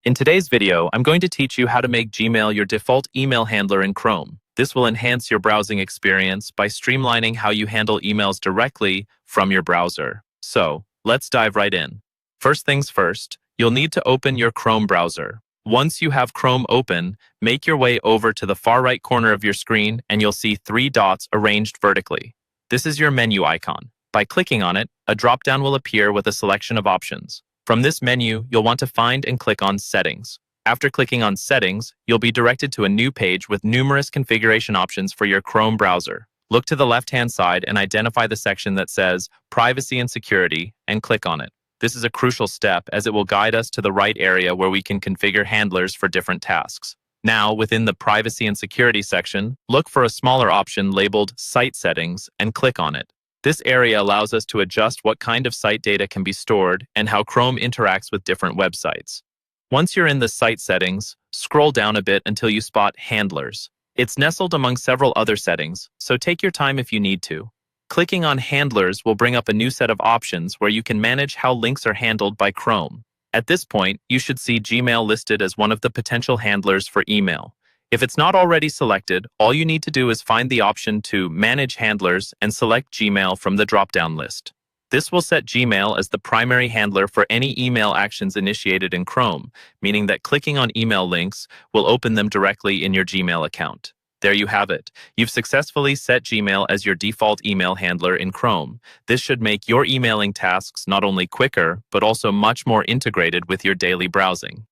In today's video, I'm going to teach you how to make Gmail your default email handler in Chrome. This will enhance your browsing experience by streamlining how you handle emails directly from your browser. So, let's dive right in. First things first, you'll need to open your Chrome browser. Once you have Chrome open, make your way over to the far right corner of your screen and you'll see three dots arranged vertically. This is your menu icon. By clicking on it, a drop-down will appear with a selection of options. From this menu, you'll want to find and click on Settings. After clicking on Settings, you'll be directed to a new page with numerous configuration options for your Chrome browser. Look to the left-hand side and identify the section that says Privacy and Security and click on it. This is a crucial step as it will guide us to the right area where we can configure handlers for different tasks. Now, within the Privacy and Security section, look for a smaller option labeled Site Settings and click on it. This area allows us to adjust what kind of site data can be stored and how Chrome interacts with different websites. Once you're in the site settings, scroll down a bit until you spot Handlers. It's nestled among several other settings, so take your time if you need to. Clicking on Handlers will bring up a new set of options where you can manage how links are handled by Chrome. At this point, you should see Gmail listed as one of the potential handlers for email. If it's not already selected, all you need to do is find the option to Manage Handlers and select Gmail from the drop-down list. This will set Gmail as the primary handler for any email actions initiated in Chrome, meaning that clicking on email links will open them directly in your Gmail account. There you have it. You've successfully set Gmail as your default email handler in Chrome. This should make your emailing tasks not only quicker, but also much more integrated with your daily browsing.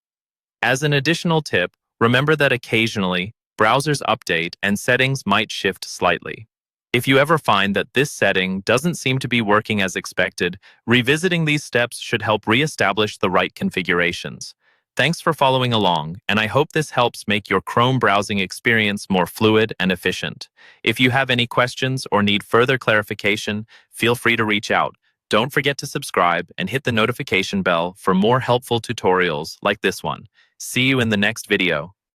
As an additional tip, remember that occasionally, browsers update and settings might shift slightly. If you ever find that this setting doesn't seem to be working as expected, revisiting these steps should help re-establish the right configurations. Thanks for following along, and I hope this helps make your Chrome browsing experience more fluid and efficient. If you have any questions or need further clarification, feel free to reach out. Don't forget to subscribe and hit the notification bell for more helpful tutorials like this one. See you in the next video.